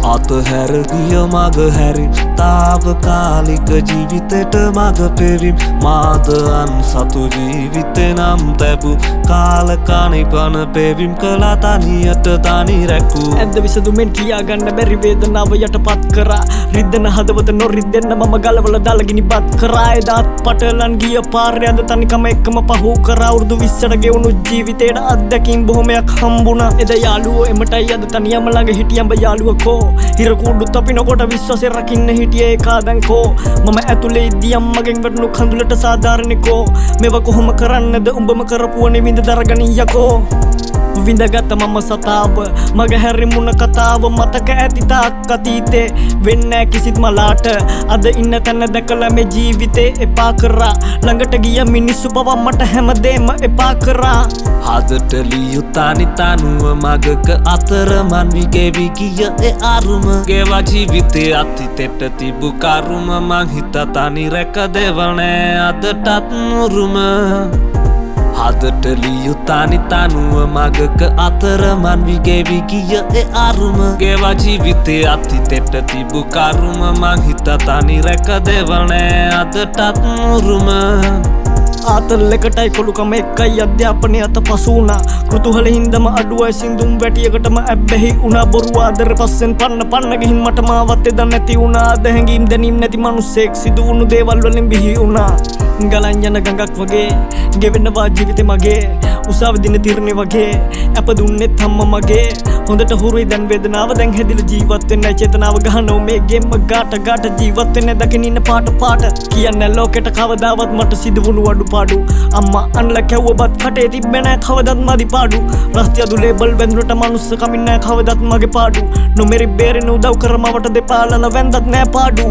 අතහැර ගිය මග හැරි තාවකාලික ජීවිතයට මග පෙවිම් මාද අන් සතු ජීවිතේ නම් තැබූ කාලකණි පන පෙවිම් කළා තනියට තනි රැකූ ඇද්ද විසඳුමෙන් කියාගන්න බැරි වේදනාව යටපත් කරා රිද්දන හදවත නොරිද්දෙන්න මම ගලවල දාලගිනි බත් කරා එදාත් පටලන් ගිය පාරේ අද තනිකම එක්කම පහු කරා වරුදු 20ට ගෙවුණු ජීවිතේට අත්දැකීම් බොහොමයක් හම්බුණා එදා යාළුවෝ එමටයි අද තනියම ළඟ හිටියම්බ යාළුවකෝ හිර කුඩු තපිනකොට විශ්වාසය රකින්න හිටියේ කාදන්කෝ මම ඇතුලේ ඉද්දි අම්මගෙන් වැටුණු කඳුලට සාධාරණිකෝ මේව කොහොම කරන්නද උඹම කරපුවනේ විඳ දරගනියකෝ විඳගත්ත මම සතාව මග හැරිමුණ කතාව මතක ඇති තාක් අතීතේ වෙන්නේ කිසිත් මලාට අද ඉන්න තැන දැකලා මේ ජීවිතේ එපා කරා ළඟට ගිය මිනිස්සු බව මට හැමදේම එපා කරා හදට ලියු තනි තනුව මගක අතරමන් විගෙවි ගිය ඒ අරුම ගෙවා ජීවිතේ අතීතෙට තිබු කරුම මං හිත තනි රැක දෙවනේ අදටත් නුරුම හදට ලියු තනි තනුව මගක අතරමන් විගෙවි ගිය ඒ අරුම ගෙවා ජීවිතේ අතීතෙට තිබු කරුම මං හිත තනි රැක දෙවනේ අදටත් නුරුම ආතල් එකටයි කොළුකම එක්කයි අධ්‍යාපනය අත පසු වුණා කෘතුහල හින්දම අඩුවයි සින්දුම් වැටියකටම ඇබ්බැහි වුණා බොරු ආදර පස්සෙන් පන්න ගිහින් මට මාවත් එදා නැති වුණා අද හැඟීම් දැනීම් නැති මනුස්සෙක් සිදු වුණු දේවල් වලින් බිහි වුණා ගලන් යන ගඟක් වගේ ගෙවෙනවා ජීවිතේ මගේ උසාවි දින තිරණේ වගේ අප දුන්නෙත් අම්ම මගේ හොඳට හුරුයි දැන් වේදනාව දැන් හැදිලා ජීවත් වෙන්නයි චේතනාව ගහනෝ මේ ගෙම්ම ගාට ජීවත් වෙන්නේ දකින්න ඉන්න පාට කියන්නේ ලෝකෙට කවදාවත් මට සිදු වුණු අඩුපාඩු අම්මා අන්ලා කැව්වබත් කටේ තිබ්බේ නෑ කවදත් මදි පාඩු රස්තිය අදු ලේබල් වැඳුනට මනුස්ස කමින් නෑ කවදත් මගේ පාඩු නොමෙරි බේරෙන උදව් කරමවට දෙපාලන වැන්දත් නෑ පාඩු